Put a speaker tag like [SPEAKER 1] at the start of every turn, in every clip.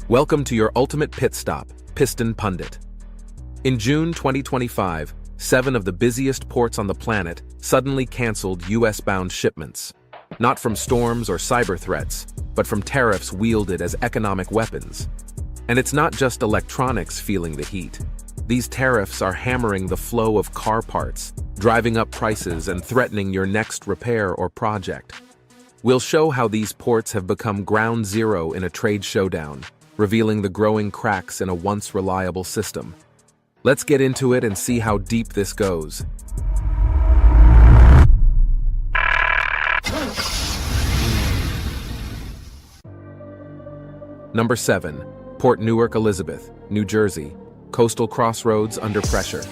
[SPEAKER 1] Welcome to your ultimate pit stop, Piston Pundit. In June 2025, 7 of the busiest ports on the planet suddenly canceled US-bound shipments. Not from storms or cyber threats, but from tariffs wielded as economic weapons. And it's not just electronics feeling the heat. These tariffs are hammering the flow of car parts, driving up prices and threatening your next repair or project. We'll show how these ports have become ground zero in a trade showdown, revealing the growing cracks in a once reliable system. Let's get into it and see how deep this goes. Number 7. Port Newark, Elizabeth, New Jersey. Coastal Crossroads under pressure.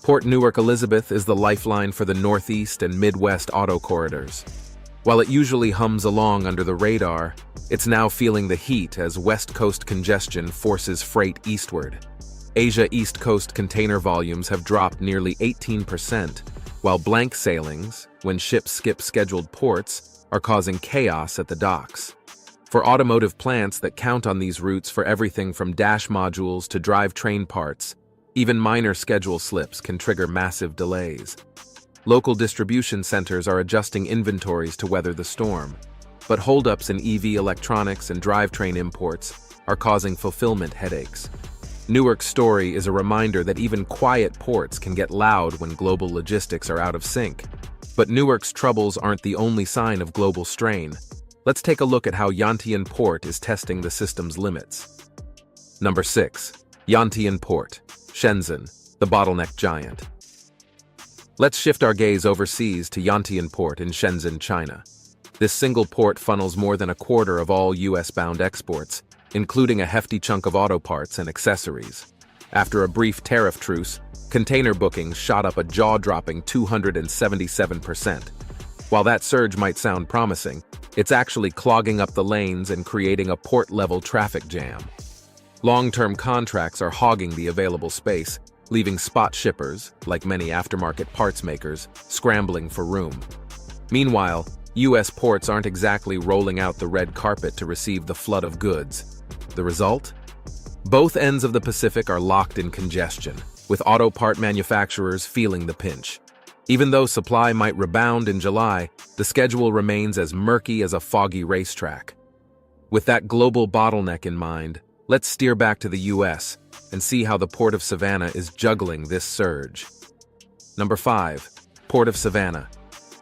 [SPEAKER 1] Port Newark, Elizabeth is the lifeline for the Northeast and Midwest auto corridors. While it usually hums along under the radar, it's now feeling the heat as West Coast congestion forces freight eastward. Asia East Coast container volumes have dropped nearly 18%, while blank sailings, when ships skip scheduled ports, are causing chaos at the docks. For automotive plants that count on these routes for everything from dash modules to drivetrain parts, even minor schedule slips can trigger massive delays. Local distribution centers are adjusting inventories to weather the storm, but holdups in EV electronics and drivetrain imports are causing fulfillment headaches. Newark's story is a reminder that even quiet ports can get loud when global logistics are out of sync. But Newark's troubles aren't the only sign of global strain. Let's take a look at how Yantian Port is testing the system's limits. Number 6. Yantian Port, Shenzhen, the bottleneck giant. Let's shift our gaze overseas to Yantian Port in Shenzhen, China. This single port funnels more than a quarter of all US-bound exports, including a hefty chunk of auto parts and accessories. After a brief tariff truce, container bookings shot up a jaw-dropping 277%. While that surge might sound promising, it's actually clogging up the lanes and creating a port-level traffic jam. Long-term contracts are hogging the available space, leaving spot shippers, like many aftermarket parts makers, scrambling for room. Meanwhile, US ports aren't exactly rolling out the red carpet to receive the flood of goods. The result? Both ends of the Pacific are locked in congestion, with auto part manufacturers feeling the pinch. Even though supply might rebound in July, the schedule remains as murky as a foggy racetrack. With that global bottleneck in mind, let's steer back to the US and see how the Port of Savannah is juggling this surge. Number 5. Port of Savannah,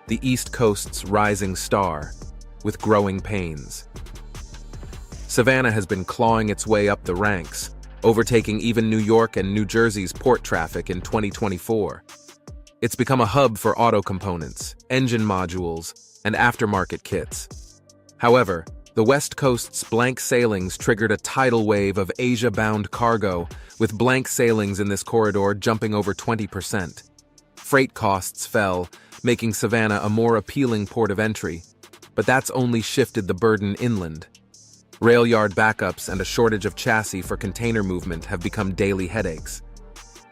[SPEAKER 1] the East Coast's rising star, with growing pains. Savannah has been clawing its way up the ranks, overtaking even New York and New Jersey's port traffic in 2024. It's become a hub for auto components, engine modules, and aftermarket kits. However, the West Coast's blank sailings triggered a tidal wave of Asia-bound cargo, with blank sailings in this corridor jumping over 20%. Freight costs fell, making Savannah a more appealing port of entry, but that's only shifted the burden inland. Rail yard backups and a shortage of chassis for container movement have become daily headaches.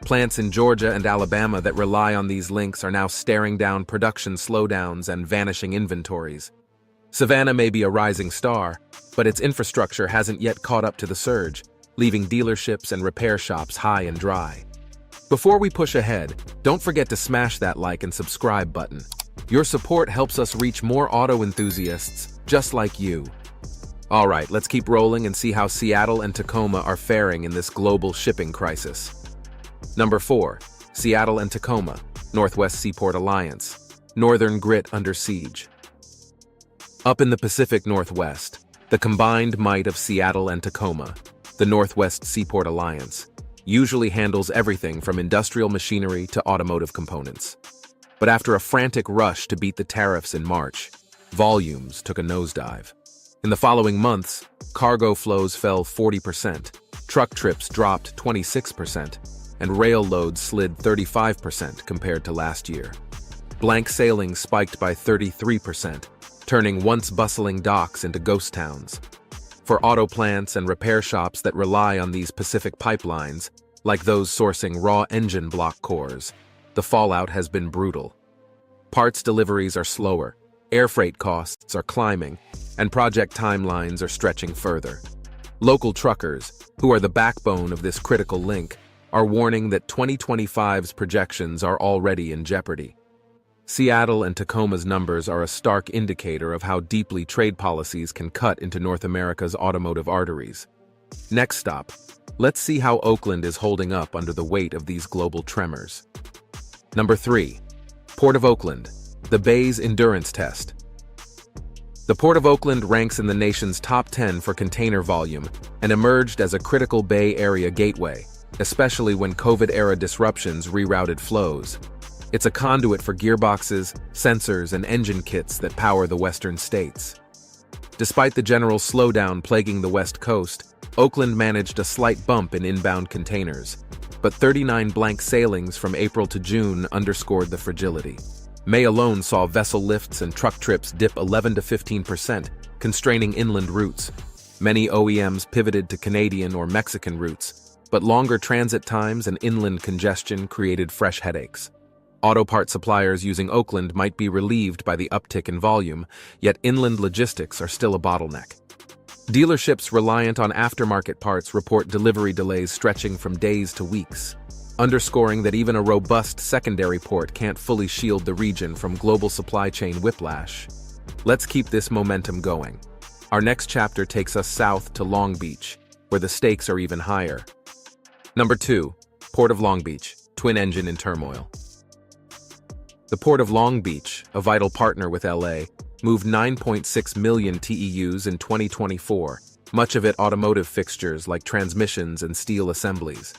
[SPEAKER 1] Plants in Georgia and Alabama that rely on these links are now staring down production slowdowns and vanishing inventories. Savannah may be a rising star, but its infrastructure hasn't yet caught up to the surge, leaving dealerships and repair shops high and dry. Before we push ahead, don't forget to smash that like and subscribe button. Your support helps us reach more auto enthusiasts just like you. Alright, let's keep rolling and see how Seattle and Tacoma are faring in this global shipping crisis. Number 4. Seattle and Tacoma, Northwest Seaport Alliance. Northern grit under siege. Up in the Pacific Northwest, the combined might of Seattle and Tacoma, the Northwest Seaport Alliance, usually handles everything from industrial machinery to automotive components. But after a frantic rush to beat the tariffs in March, volumes took a nosedive. In the following months, cargo flows fell 40%, truck trips dropped 26%, and rail loads slid 35% compared to last year. Blank sailings spiked by 33%, turning once bustling docks into ghost towns. For auto plants and repair shops that rely on these Pacific pipelines, like those sourcing raw engine block cores, the fallout has been brutal. Parts deliveries are slower, air freight costs are climbing, and project timelines are stretching further. Local truckers, who are the backbone of this critical link, are warning that 2025's projections are already in jeopardy. Seattle and Tacoma's numbers are a stark indicator of how deeply trade policies can cut into North America's automotive arteries. Next stop, let's see how Oakland is holding up under the weight of these global tremors. Number 3. Port of Oakland, the Bay's endurance test. The Port of Oakland ranks in the nation's top 10 for container volume and emerged as a critical Bay Area gateway, especially when COVID-era disruptions rerouted flows. It's a conduit for gearboxes, sensors, and engine kits that power the western states. Despite the general slowdown plaguing the West Coast, Oakland managed a slight bump in inbound containers, but 39 blank sailings from April to June underscored the fragility. May alone saw vessel lifts and truck trips dip 11 to 15%, constraining inland routes. Many OEMs pivoted to Canadian or Mexican routes, but longer transit times and inland congestion created fresh headaches. Auto part suppliers using Oakland might be relieved by the uptick in volume, yet inland logistics are still a bottleneck. Dealerships reliant on aftermarket parts report delivery delays stretching from days to weeks, underscoring that even a robust secondary port can't fully shield the region from global supply chain whiplash. Let's keep this momentum going. Our next chapter takes us south to Long Beach, where the stakes are even higher. Number 2. Port of Long Beach, twin engine in turmoil. The Port of Long Beach, a vital partner with LA, moved 9.6 million TEUs in 2024, much of it automotive fixtures like transmissions and steel assemblies.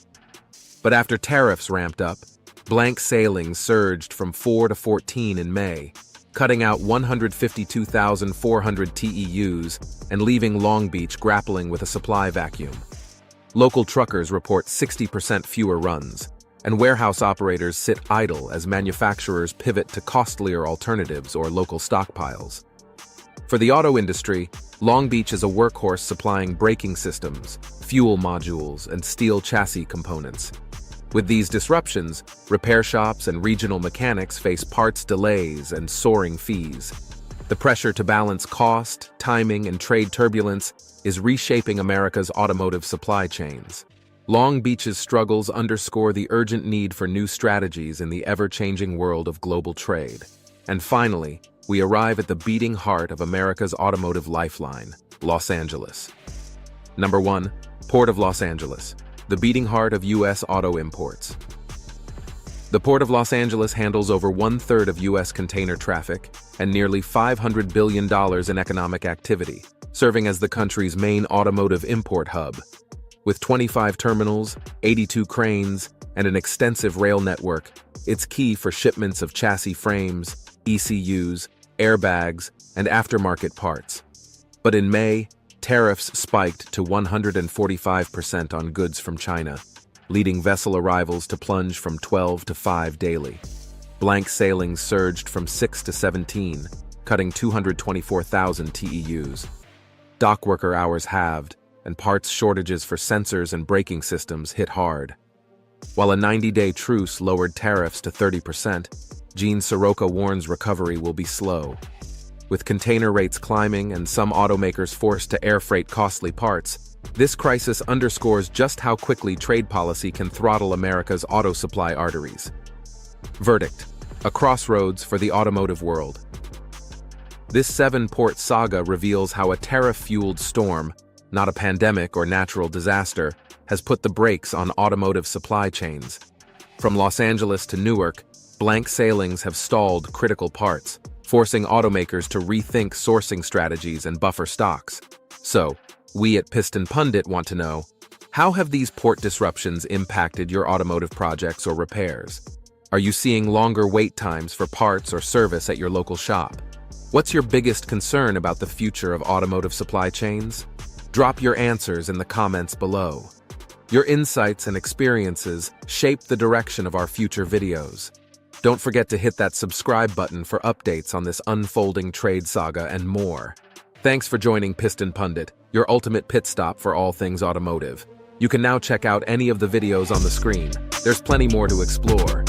[SPEAKER 1] But after tariffs ramped up, blank sailings surged from 4 to 14 in May, cutting out 152,400 TEUs and leaving Long Beach grappling with a supply vacuum. Local truckers report 60% fewer runs, and warehouse operators sit idle as manufacturers pivot to costlier alternatives or local stockpiles. For the auto industry, Long Beach is a workhorse supplying braking systems, fuel modules, and steel chassis components. With these disruptions, repair shops and regional mechanics face parts delays and soaring fees. The pressure to balance cost, timing, and trade turbulence is reshaping America's automotive supply chains. Long Beach's struggles underscore the urgent need for new strategies in the ever-changing world of global trade. And finally, we arrive at the beating heart of America's automotive lifeline, Los Angeles. Number 1. Port of Los Angeles, the beating heart of U.S. auto imports. The Port of Los Angeles handles over 1/3 of U.S. container traffic and nearly $500 billion in economic activity, serving as the country's main automotive import hub. With 25 terminals, 82 cranes, and an extensive rail network, it's key for shipments of chassis frames, ECUs, airbags, and aftermarket parts. But in May, tariffs spiked to 145% on goods from China, leading vessel arrivals to plunge from 12 to 5 daily. Blank sailings surged from 6 to 17, cutting 224,000 TEUs. Dock worker hours halved, and parts shortages for sensors and braking systems hit hard. While a 90-day truce lowered tariffs to 30%, Gene Soroka warns recovery will be slow. With container rates climbing and some automakers forced to air freight costly parts, this crisis underscores just how quickly trade policy can throttle America's auto supply arteries. Verdict: a crossroads for the automotive world. This 7-port saga reveals how a tariff-fueled storm, not a pandemic or natural disaster, has put the brakes on automotive supply chains. From Los Angeles to Newark, blank sailings have stalled critical parts, forcing automakers to rethink sourcing strategies and buffer stocks. So, we at Piston Pundit want to know, how have these port disruptions impacted your automotive projects or repairs? Are you seeing longer wait times for parts or service at your local shop? What's your biggest concern about the future of automotive supply chains? Drop your answers in the comments below. Your insights and experiences shape the direction of our future videos. Don't forget to hit that subscribe button for updates on this unfolding trade saga and more. Thanks for joining Piston Pundit, your ultimate pit stop for all things automotive. You can now check out any of the videos on the screen. There's plenty more to explore.